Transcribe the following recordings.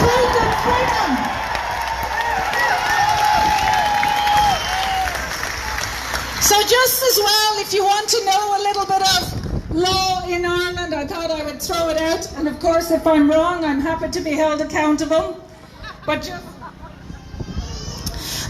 truth and freedom. So just as well, if you want to know a little bit of law in Ireland, I thought I would throw it out. And of course, if I'm wrong, I'm happy to be held accountable. But just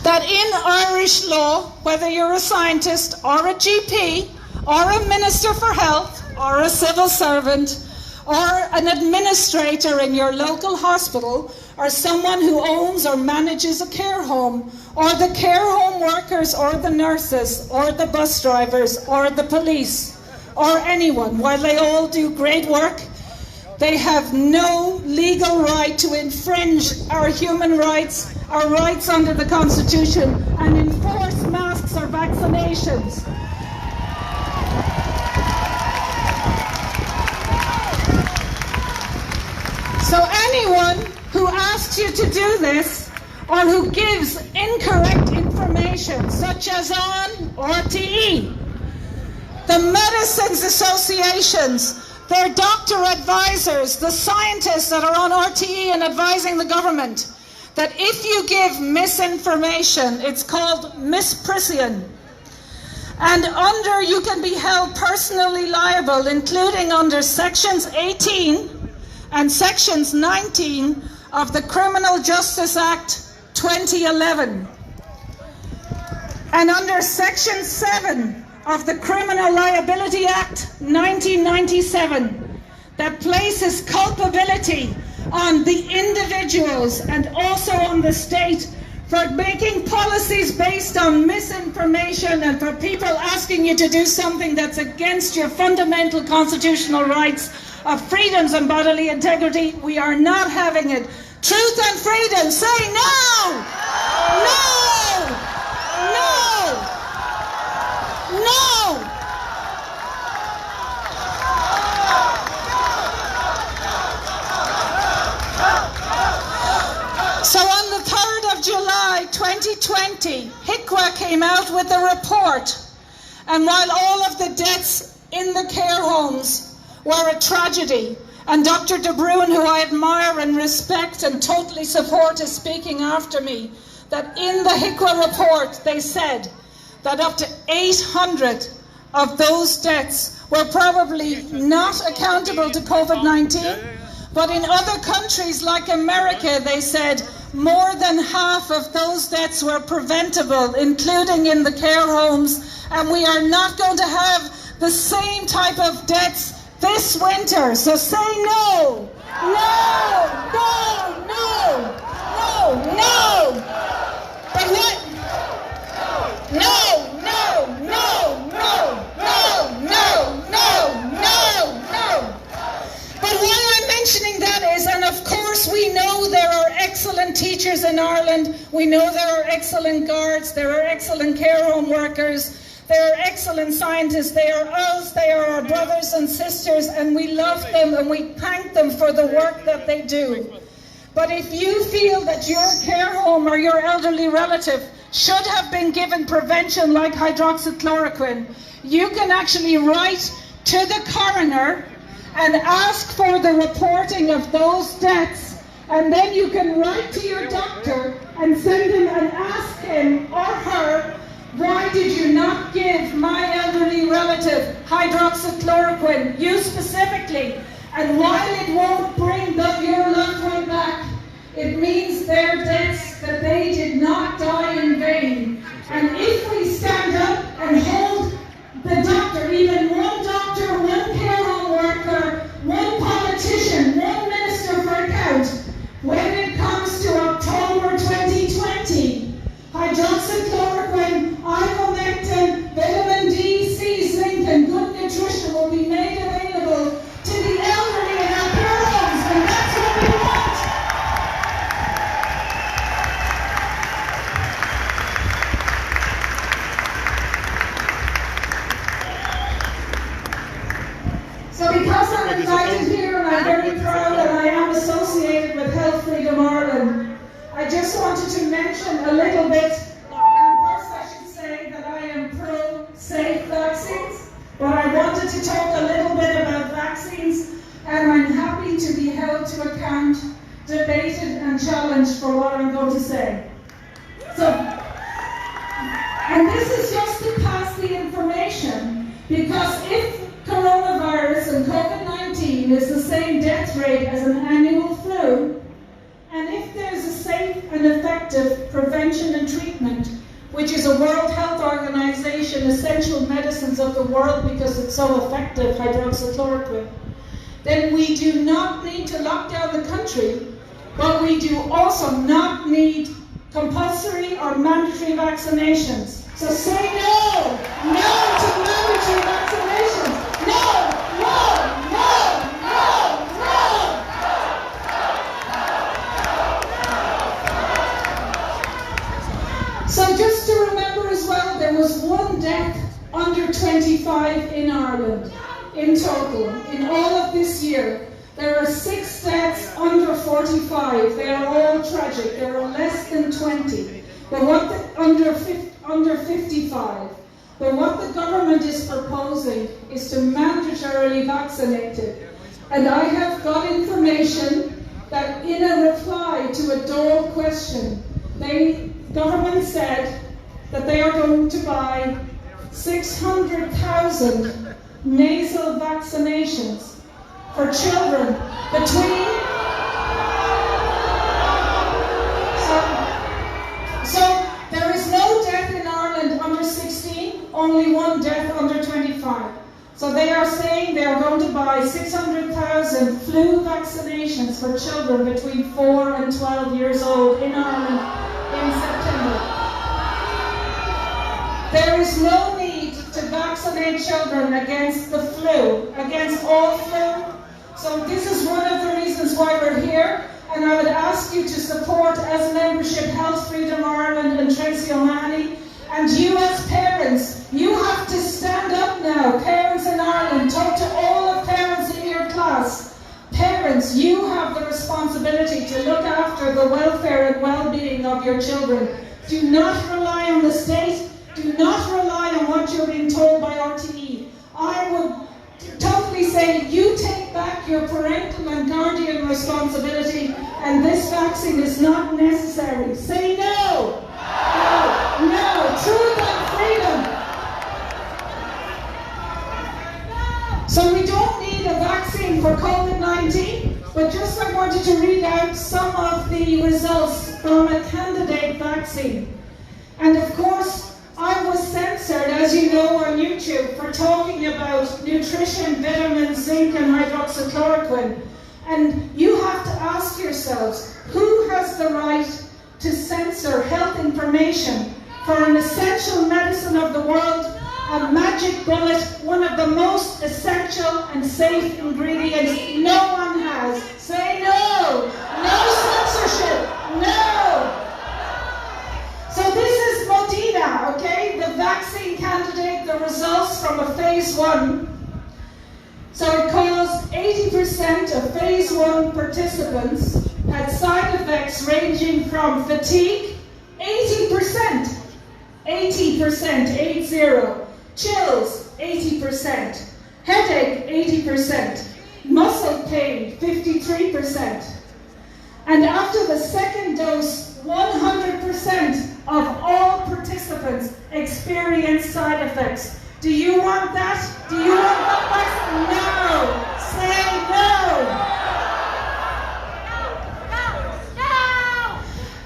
that in Irish law, whether you're a scientist or a GP or a minister for health or a civil servant or an administrator in your local hospital or someone who owns or manages a care home, or the care home workers or the nurses or the bus drivers or the police or anyone, while they all do great work, they have no legal right to infringe our human rights, our rights under the Constitution, and enforce masks or vaccinations. So anyone who asks you to do this, or who gives incorrect information, such as on RTE, the medicines associations, their doctor advisors, the scientists that are on RTE and advising the government, that if you give misinformation, it's called misprision. And you can be held personally liable, including under sections 18 and sections 19 of the Criminal Justice Act 2011. And under section 7 of the Criminal Liability Act 1997, that places culpability on the individuals and also on the state for making policies based on misinformation and for people asking you to do something that's against your fundamental constitutional rights of freedoms and bodily integrity. We are not having it. Truth and freedom, say no! No! No! No! So on the 3rd of July 2020, HICWA came out with a report, and while all of the deaths in the care homes were a tragedy, and Dr. De Bruin, who I admire and respect and totally support, is speaking after me, that in the HICWA report they said that up to 800 of those deaths were probably not accountable to COVID-19, but in other countries like America, they said more than half of those deaths were preventable, including in the care homes, and we are not going to have the same type of deaths this winter. So say no! No! No! No! No! No! But what? No! No! No! No! No! No! No! No! No! But why I'm mentioning that is, and of course we know there are excellent teachers in Ireland, we know there are excellent guards, there are excellent care home workers, there are excellent scientists, they are us, they are our brothers and sisters, and we love them and we thank them for the work that they do. But if you feel that your care home or your elderly relative should have been given prevention like hydroxychloroquine, you can actually write to the coroner and ask for the reporting of those deaths, and then you can write to your doctor and send him and ask him or her, why did you not give my elderly relative hydroxychloroquine, you specifically? And while it won't bring your loved one back, it means their deaths, that they did not die in vain. And if we stand up and hold the doctor, even one doctor, one care home worker, one politician, one minister for account, when it comes to October 2020, hydroxychloroquine, ivermectin, vitamin D, C, zinc, and good nutrition will be made available to the elderly in our care homes, and that's what we want. So because I'm invited here, and I'm very proud that I am associated with Health Freedom Ireland, I just wanted to mention a little bit, and first I should say that I am pro-safe vaccines, but I wanted to talk a little bit about vaccines, and I'm happy to be held to account, debated, challenged for what I'm going to say. So, and this is just to pass the information, because if coronavirus and COVID-19 is the same death rate as an annual flu, and if there's a safe and effective prevention and treatment, which is a World Health Organization essential medicines of the world because it's so effective, hydroxychloroquine, then we do not need to lock down the country, but we do also not need compulsory or mandatory vaccinations. So say no! No to mandatory vaccinations! No! No! No! No! No! So just to remember as well, there was one death under 25 in Ireland in total. In all of this year, there are 6 deaths under 45. They are all tragic. There are less than 20. But under 55. But what the government is proposing is to mandatorily vaccinate it. And I have got information that in a reply to a Dole question, government said that they are going to buy 600,000 nasal vaccinations for children between... So there is no death in Ireland under 16, only one death under 25. So they are saying they are going to buy 600,000 flu vaccinations for children between 4 and 12 years old in Ireland in September. There is no need to vaccinate children against the flu, against all flu. So this is one of the reasons why we're here, and I would ask you to support as membership Health Freedom Ireland and Tracy O'Mahony. And you as parents, you have to stand up now. Parents in Ireland, talk to all the parents in your class. Parents, you have the responsibility to look after the welfare and well-being of your children. Do not rely on the state. Do not rely on what you're being told by RTE. I would totally say you take back your parental and guardian responsibility, and this vaccine is not necessary. Say no! No! No! Truth and freedom! So we don't need a vaccine for COVID-19, but just I wanted to read out some of the results from a candidate vaccine. And of course, I was censored, as you know, on YouTube for talking about nutrition, vitamins, zinc and hydroxychloroquine. And you have to ask yourselves, who has the right to censor health information for an essential medicine of the world, a magic bullet, one of the most essential and safe ingredients no one has? Say no! No censorship! No! So this is Modena, okay? The vaccine candidate, the results from a phase 1. So it caused 80% of phase 1 participants had side effects ranging from fatigue, 80%, 80%, chills, 80%, headache, 80%, muscle pain, 53%. And after the second dose, 100% of all participants experienced side effects. Do you want that? Do you want that vaccine? No! Say no!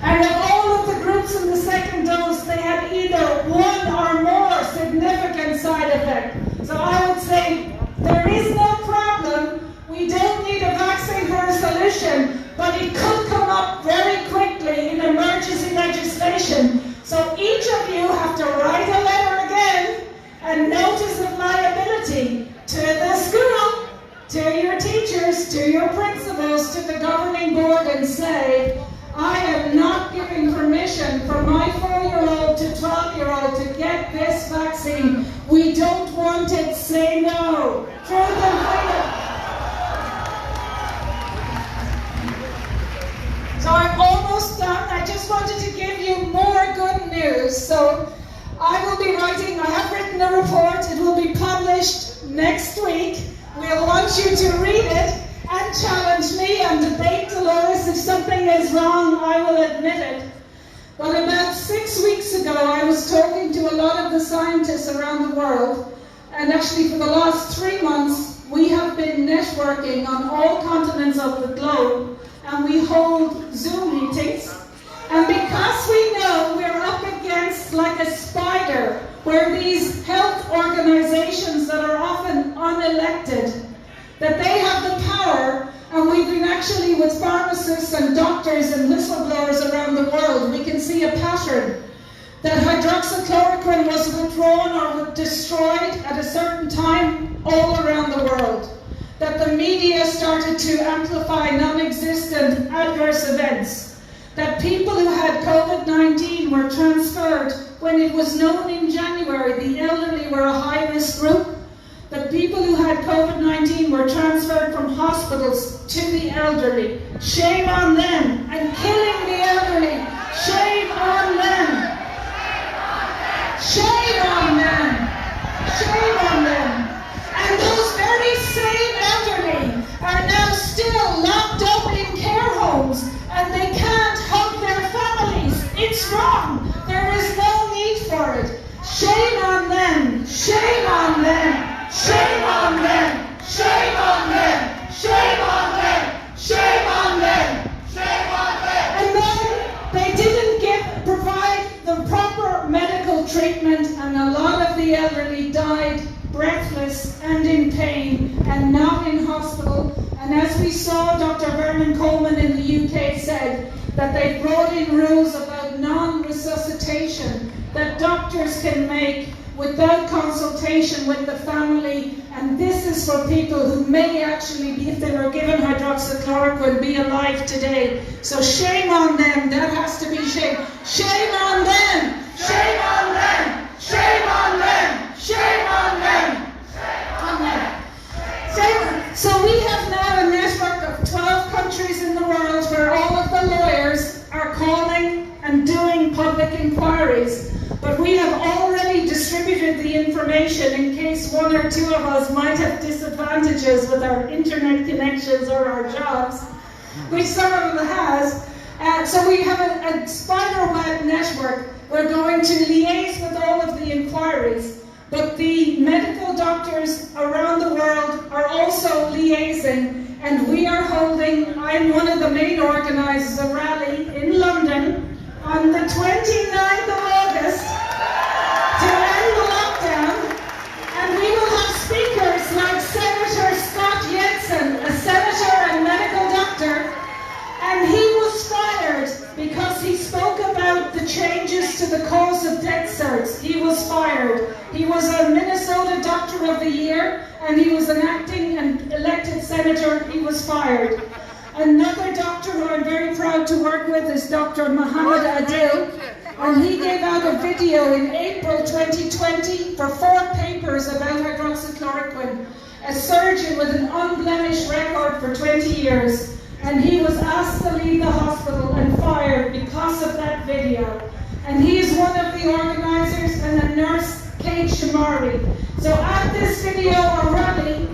And of all of the groups in the second dose, they had either one or more significant side effect. So I would say there is no problem. We don't need a vaccine for a solution, but it could come up very quickly in emergency legislation. So each of you have to write a letter again and notice of liability to the school, to your teachers, to your principals, to the governing board, and say, I am not giving permission for my 4-year-old to 12-year-old to get this vaccine. We don't want it. Say no. Truth and freedom. So I'm almost done. I just wanted to give you more good news. So I have written a report. It will be published next week. We'll want you to read it and challenge me and debate Dolores. If something is wrong, I will admit it. But about 6 weeks ago, I was talking to a lot of the scientists around the world, and actually for the last 3 months, we have been networking on all continents of the globe, and we hold Zoom meetings. And because we know we're up against like a spider, where these health organizations that are often unelected, that they have the power, and we've been actually with pharmacists and doctors and whistleblowers around the world, we can see a pattern that hydroxychloroquine was withdrawn or destroyed at a certain time all around the world. That the media started to amplify non-existent adverse events. That people who had COVID-19 were transferred when it was known in January the elderly were a high-risk group. The people who had COVID-19 were transferred from hospitals to the elderly. Shame on them. And killing the elderly. Shame on them. Shame on them. Shame on them. And those very same elderly are now still locked up in care homes, and they can't hug their families. It's wrong. There is no need for it. Shame on them. Shame on them. Shame on them! Shame on them! Shame on them! Shame on them! Shame on them! And then they didn't provide the proper medical treatment, and a lot of the elderly died breathless and in pain and not in hospital. And as we saw, Dr. Vernon Coleman in the UK said that they brought in rules about non-resuscitation that doctors can make without consultation with the family, and this is for people who may actually be, if they were given hydroxychloroquine, be alive today. So shame on them. That has to be shame. Shame on them. Shame on them. Shame on them. Shame on them. On them. So we have now a network of 12 countries in the world where all of the lawyers are calling and doing public inquiries. But we have already distributed the information in case 1 or 2 of us might have disadvantages with our internet connections or our jobs, which some of them has. So we have a spider web network. We're going to liaise with all of the inquiries, but the medical doctors around the world are also liaising, and we are holding, I'm one of the main organizers of a rally in London on the 29th of August to end the lockdown, and we will have speakers like Senator Scott Jensen, a senator and medical doctor, and he was fired because he spoke about the changes to the cause of death certs. He was fired. He was a Minnesota Doctor of the Year, and he was an acting and elected senator. He was fired. Another doctor who I'm very proud to work with is Dr. Mohammed Adil, and he gave out a video in April 2020 for 4 papers about hydroxychloroquine, a surgeon with an unblemished record for 20 years, and he was asked to leave the hospital and fired because of that video. And he is one of the organizers, and a nurse, Kate Shamari. So at this video or rally,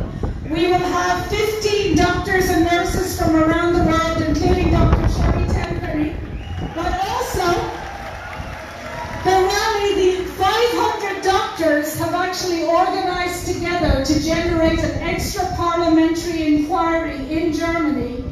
we will have 15 doctors and nurses from around the world, including Dr. Sherry Tenpenny. But also, the rally, the 500 doctors have actually organized together to generate an extra parliamentary inquiry in Germany.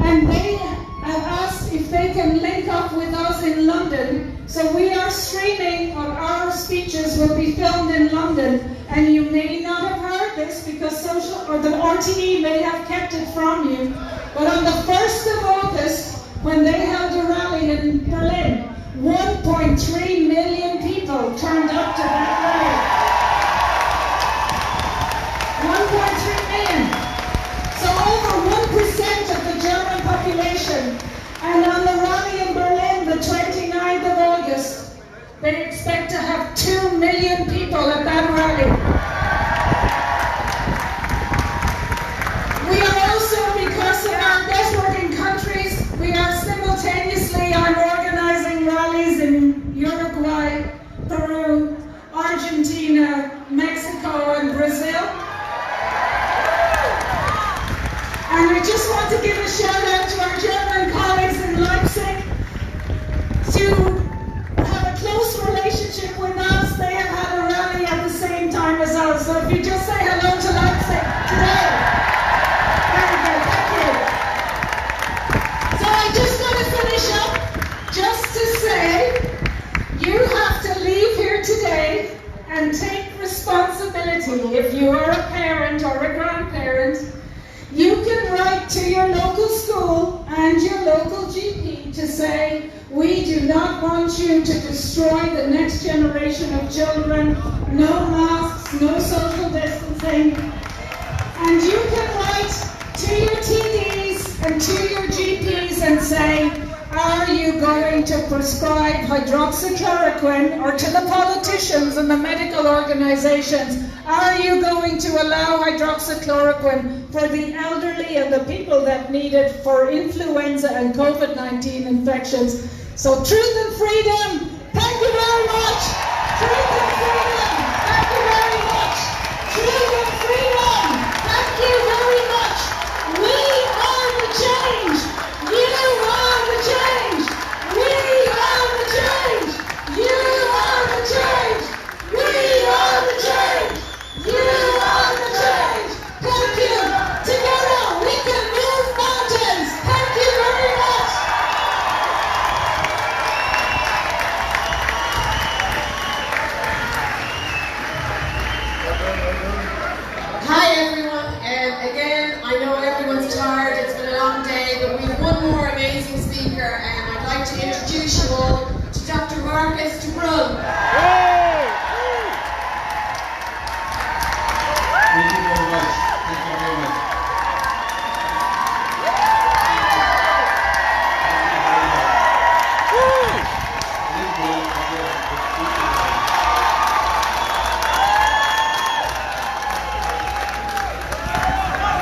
And they have asked if they can link up with us in London. So we are streaming, or our speeches will be filmed in London. And you may not have heard this because the RTE may have kept it from you. But on the 1st of August, when they held a rally in Berlin, 1.3 million people turned up to that rally. 1.3 million. So over 1% of the German population. And on the rally in Berlin, the 29th of August, they expect to have 2 million people at that rally. We are also, because of our networking countries, we are simultaneously, I'm organizing rallies in Uruguay, Peru, Argentina, Mexico, and Brazil. And I just want to give a shout out to our German colleagues in Leipzig to have a close relationship with us. They have had a rally at the same time as us. So if you just say hello to Leipzig today. Very good, thank you. So I just got to finish up just to say you have to leave here today and take responsibility. If you are a parent or a grandparent, you can write to your local school and your local GP to say, we do not want you to destroy the next generation of children, no masks, no social distancing. And you can write to your TDs and to your GPs and say, are you going to prescribe hydroxychloroquine, or to the politicians and the medical organizations, are you going to allow hydroxychloroquine for the elderly and the people that need it for influenza and COVID-19 infections? So truth and freedom, thank you very much. Truth and freedom, thank you very much. Truth and freedom, thank you very much. We are the change. You are the change. We are the change. You are the change. We are the change. You are the change. Thank you. Together we can move mountains. Thank you very much. Hi everyone, again, I know everyone's tired, it's been a long day, but we have one more amazing speaker, and I'd like to introduce you all to Dr. Marcus Dublin. Thank you very much. Thank you very much.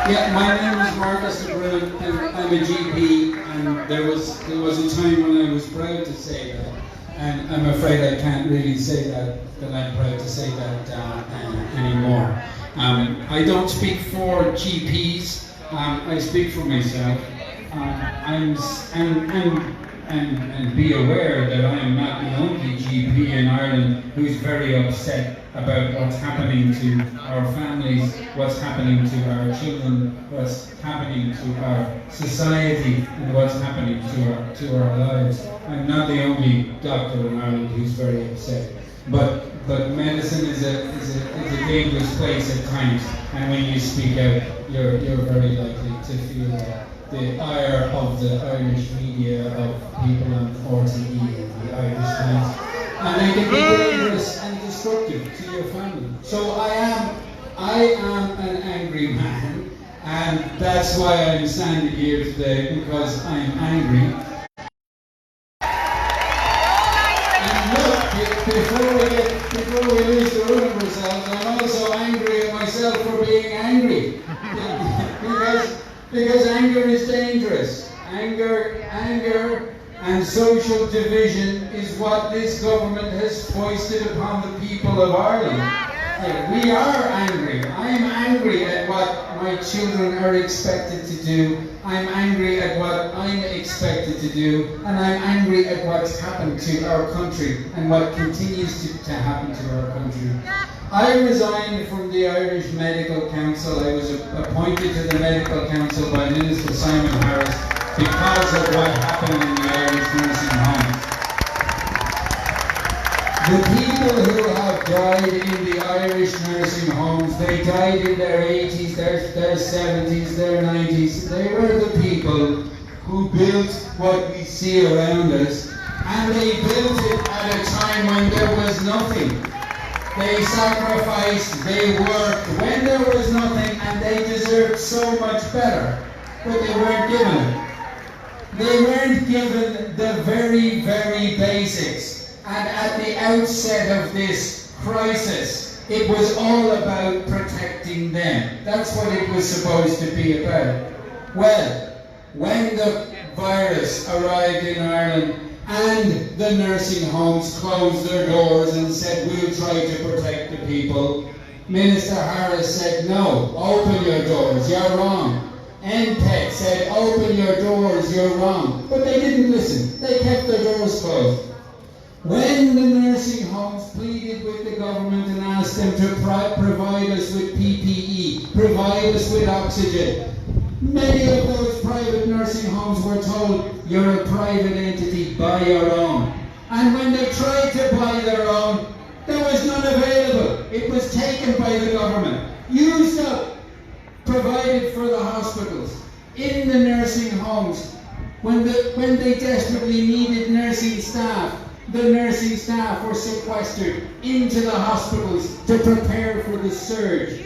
Yeah, my name is Marcus Dublin, and I'm a GP, and there was a time when I was proud to say that, and I'm afraid I can't really say that I'm proud to say that anymore. I don't speak for GPs, I speak for myself. And be aware that I am not the only GP in Ireland who's very upset about what's happening to our families, what's happening to our children, what's happening to our society, and what's happening to our lives. I'm not the only doctor in Ireland who's very upset. But medicine is a dangerous place at times, and when you speak out, you're very likely to feel the ire of the Irish media, of people on RTE and the Irish Times, and they can be dangerous and destructive to your family. So I am an angry man, and that's why I'm standing here today, because I'm angry. Before we lose the room of ourselves, I'm also angry at myself for being angry. because anger is dangerous. Anger and social division is what this government has foisted upon the people of Ireland. We are angry. I'm angry at what my children are expected to do. I'm angry at what I'm expected to do. And I'm angry at what's happened to our country and what continues to happen to our country. I resigned from the Irish Medical Council. I was appointed to the Medical Council by Minister Simon Harris because of what happened in the Irish nursing homes. The people who have died in the Irish nursing homes, they died in their 80s, their 70s, their 90s. They were the people who built what we see around us, and they built it at a time when there was nothing. They sacrificed, they worked when there was nothing, and they deserved so much better, but they weren't given it. They weren't given the very, very basics. And at the outset of this crisis, it was all about protecting them. That's what it was supposed to be about. Well, when the virus arrived in Ireland and the nursing homes closed their doors and said, we'll try to protect the people, Minister Harris said, no, open your doors, you're wrong. NPET said, open your doors, you're wrong. But they didn't listen. They kept their doors closed. When the nursing homes pleaded with the government and asked them to provide us with PPE, provide us with oxygen, many of those private nursing homes were told, you're a private entity, buy your own. And when they tried to buy their own, there was none available. It was taken by the government, used up, provided for the hospitals. In the nursing homes, when they desperately needed nursing staff, the nursing staff were sequestered into the hospitals to prepare for the surge.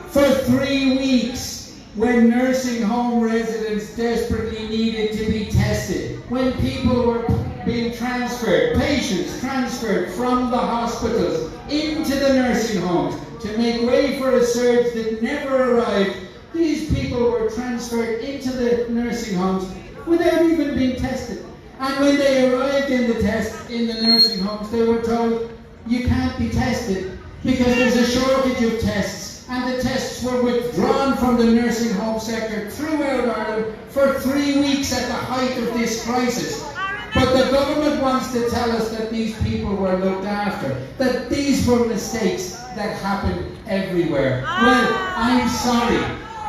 For 3 weeks, when nursing home residents desperately needed to be tested, when people were being transferred, patients transferred from the hospitals into the nursing homes to make way for a surge that never arrived, these people were transferred into the nursing homes without even being tested. And when they arrived in the nursing homes, they were told, you can't be tested because there's a shortage of tests. And the tests were withdrawn from the nursing home sector throughout Ireland for 3 weeks at the height of this crisis. But the government wants to tell us that these people were looked after, that these were mistakes that happened everywhere. Well, I'm sorry,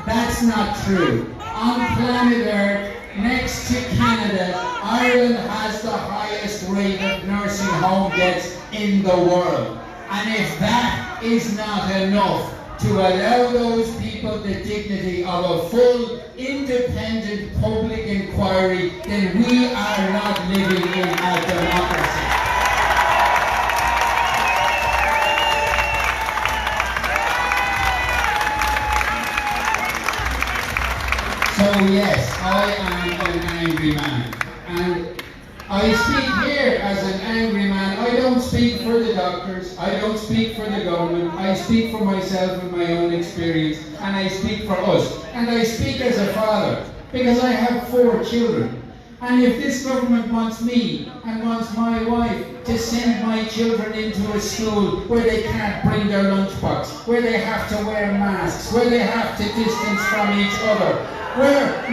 that's not true. On planet Earth, next to Canada, Ireland has the highest rate of nursing home deaths in the world. And if that is not enough to allow those people the dignity of a full, independent public inquiry, then we are not living in a democracy. So yes, I am an angry man. And I speak here as an angry man. I don't speak for the doctors, I don't speak for the government, I speak for myself and my own experience, and I speak for us. And I speak as a father, because I have 4 children. And if this government wants me and wants my wife to send my children into a school where they can't bring their lunchbox, where they have to wear masks, where they have to distance from each other, where the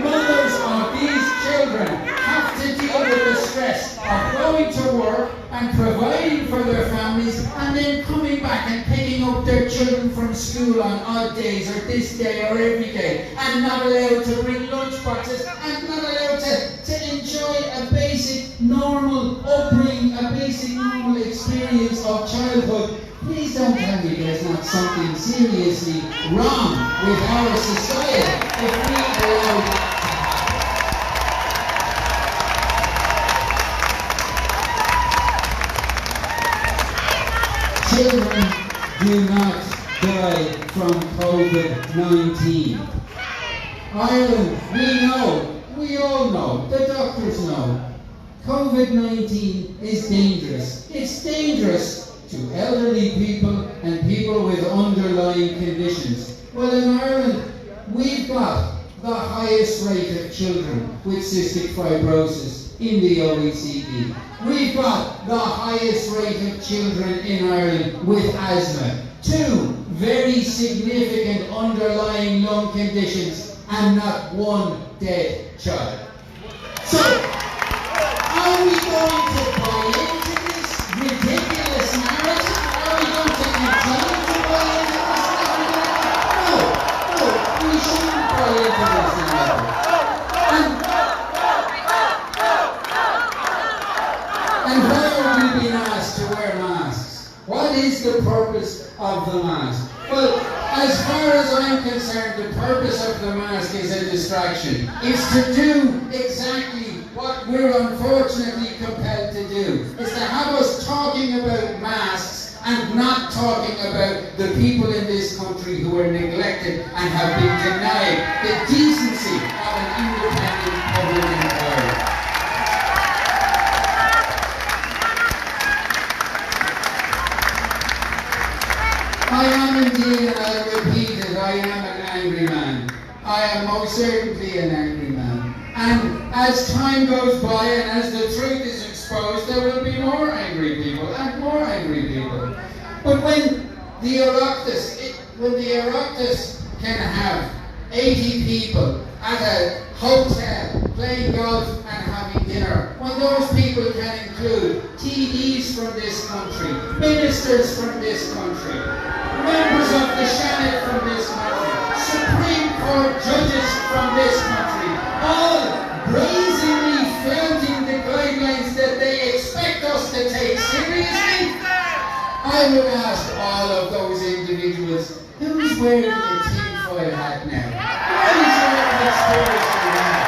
mothers of these children have to deal with the stress of going to work and providing for their families and then coming back and picking up their children from school on odd days or this day or every day, and not allowed to bring lunchboxes and not allowed to enjoy a basic normal upbringing, a basic normal experience of childhood. Please don't tell me there's not something seriously wrong with our society if we allow children do not die from COVID-19. Ireland, we all know, the doctors know, COVID-19 is dangerous. It's dangerous to elderly people and people with underlying conditions. Well, in Ireland, we've got the highest rate of children with cystic fibrosis in the OECD. We've got the highest rate of children in Ireland with asthma. 2 very significant underlying lung conditions and not 1 dead child. So, are we going to buy into this ridiculous narrative? Are we going to continue to buy into this narrative? No, we shouldn't buy into this narrative. And why are we being asked to wear masks? What is the purpose of the mask? Well, as far as I'm concerned, the purpose of the mask is a distraction. It's to do exactly what we're unfortunately compelled to do. It's to have us talking about masks and not talking about the people in this country who are neglected and have been denied the decency of an independent public inquiry. I am indeed, and I'll repeat it, I am an angry man. I am most certainly an angry man. And as time goes by and as the truth is exposed, there will be more angry people and more angry people. But when the Oireachtas can have 80 people at a hotel playing golf and having dinner, when those people can include TDs from this country, ministers from this country, members of the Senate from this country, Supreme Court judges from this country, all brazenly flouting the guidelines that they expect us to take seriously? I would ask all of those individuals, who's wearing a tinfoil hat now? What is your conspiracy now?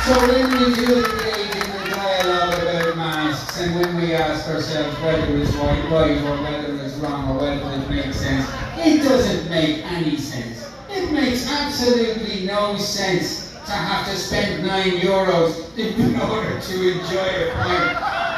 So when we do engage in the dialogue about masks, and when we ask ourselves whether it's right or whether it's wrong or whether it makes sense, it doesn't make any sense. It makes absolutely no sense to have to spend €9 in order to enjoy a pint.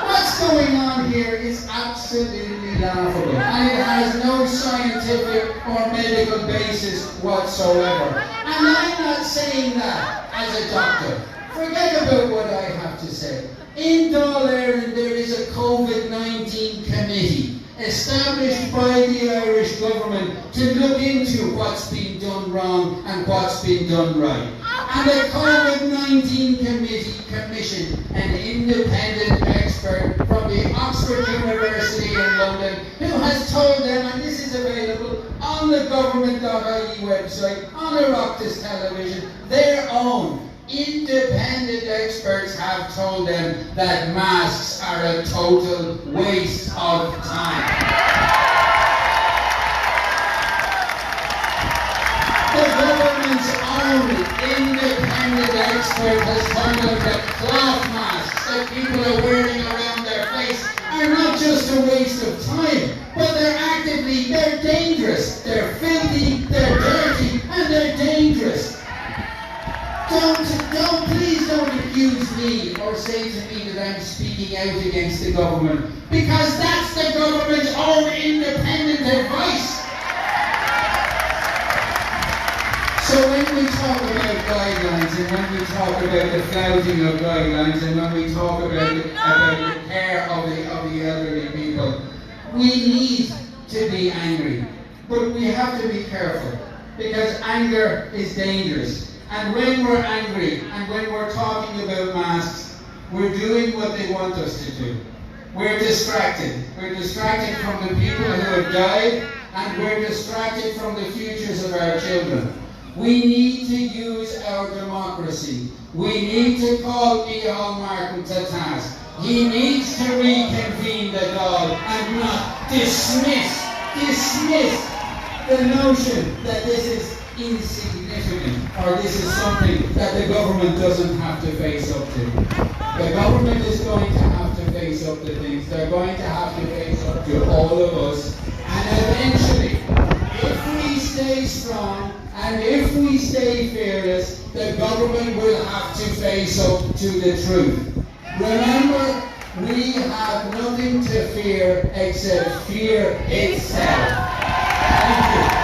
What's going on here is absolutely laughable, and it has no scientific or medical basis whatsoever. And I'm not saying that as a doctor. Forget about what I have to say. In Dublin there is a COVID-19 committee established by the Irish government to look into what's been done wrong and what's been done right. And the COVID-19 committee commissioned an independent expert from the Oxford University in London who has told them, and this is available on the government.ie website, on Oireachtas television, their own independent experts have told them that masks are a total waste of time. The government's own independent expert has told them that cloth masks that people are wearing around their face are not just a waste of time, but they're dangerous. They're filthy, they're dirty, and they're dangerous. Please don't accuse me or say to me that I'm speaking out against the government, because that's the government's own independent advice. So when we talk about guidelines, and when we talk about the flouting of guidelines, and when we talk about the care of the elderly people, we need to be angry. But we have to be careful, because anger is dangerous. And when we're angry, and when we're talking about masks, we're doing what they want us to do. We're distracted. We're distracted from the people who have died, and we're distracted from the futures of our children. We need to use our democracy. We need to call Micheál Martin to task. He needs to reconvene the Dáil and not dismiss the notion that this is insignificant, or this is something that the government doesn't have to face up to. The government is going to have to face up to things. They're going to have to face up to all of us. And eventually, if we stay strong and if we stay fearless, the government will have to face up to the truth. Remember, we have nothing to fear except fear itself. Thank you.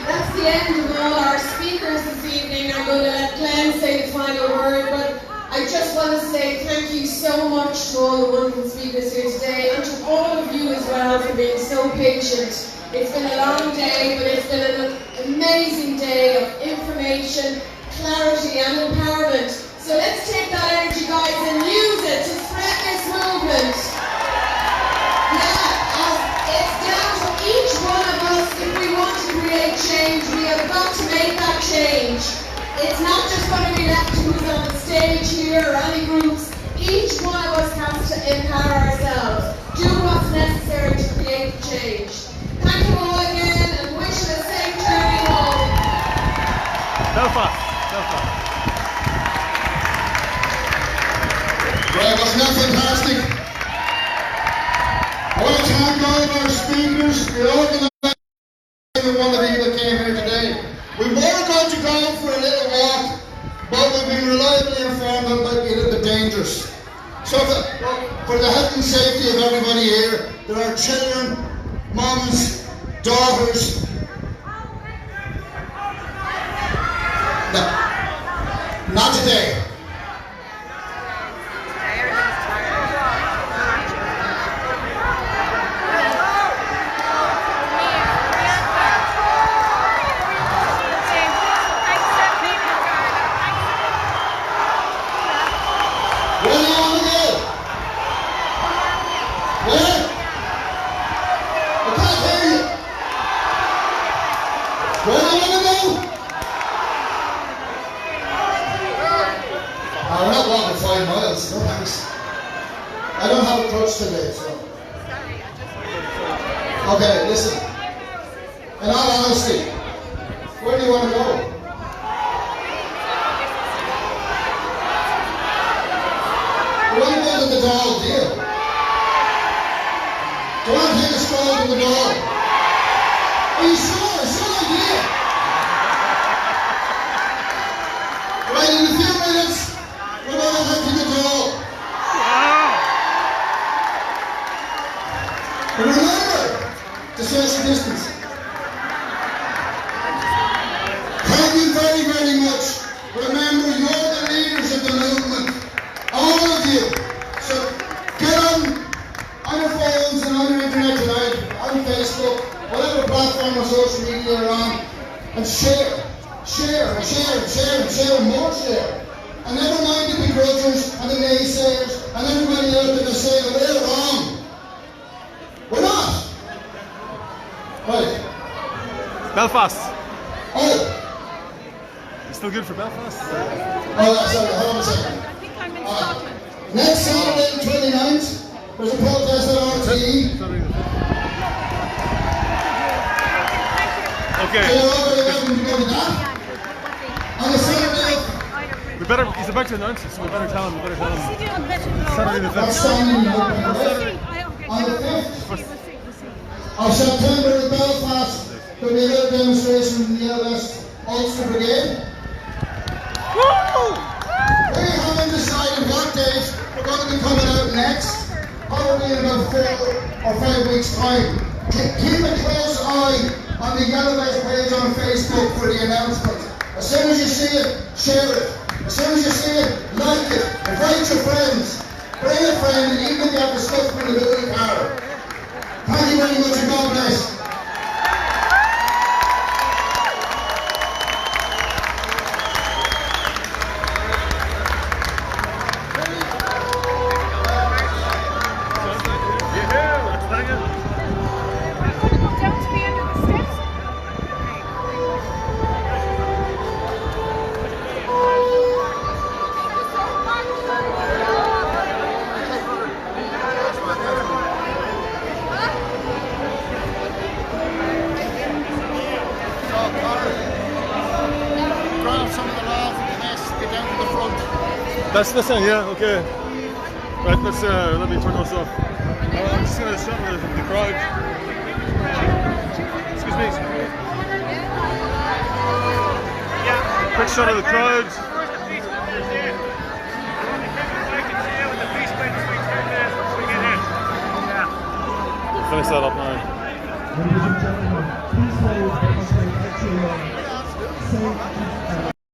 That's the end of all our speakers this evening. I'm going to let Glenn say the final word, but I just want to say thank you so much to all the wonderful speakers here today, and to all of you as well for being so patient. It's been a long day, but it's been an amazing day of information, clarity and empowerment. So let's take that energy, guys, and use it to spread this movement. It's down to each one of us. If we want to create change, we have got to make that change. It's not just going to be left to who's on the stage here or any groups. Each one of us has to empower ourselves. Do what's necessary to create the change. Thank you all again, and wish you a safe journey home. So far. Well, wasn't that fantastic? I want to thank all of our speakers, the organisers, every one of you that came here today. We were going to go for a little walk, but we've been reliably informed speakers. So for the health and safety of everybody here, there are children, mums, daughters. No, not today. Where do you want to go? Where? I can't hear you. Where do you want to go? We're not walking 5 miles. No thanks. I don't have a crutch today, so. Okay, listen. In all honesty, where do you want to go? We want to go to the doll, deal. Do you want to take a stroll to the doll? Are you sure? It's your idea. Right, in a few minutes, we're going to head to the doll. But remember the social distance. Thank you very, very much. Remember, you're the leaders of the movement. All of you. So get on your phones and on your internet tonight, on Facebook, whatever platform or social media you're on, and share. Share and share and share and share and more share. And never mind the begrudgers and the naysayers and everybody out there that's saying that we're wrong. We're not. Right. Belfast. Oh. You still good for Belfast? Oh, sorry, hold on a second. I think I'm in Scotland. Next Saturday, the 29th, there's a protest at RTE. Okay. So you're all very welcome to go to that. On the Saturday, He's about to announce it, so we better tell him. Saturday the 5th. outstanding on the 5th of September in Belfast, there'll be a little demonstration from the LS Ulster Brigade. We haven't decided what date we're going to be coming out next, probably in about 4 or 5 weeks' time. Keep a close eye on the Yellow Vest page on Facebook for the announcement. As soon as you see it, share it. As soon as you see it, like it. Invite your friends. Bring a friend, and even if you have to stuff them in the little car. Thank you very much, and God bless. That's the thing, yeah, okay. Right, let me turn this off. I'm just going to shut the crowd. Excuse me. Yeah. Quick shot of the crowd. Finish that up now. Ladies and gentlemen, please hold as they exit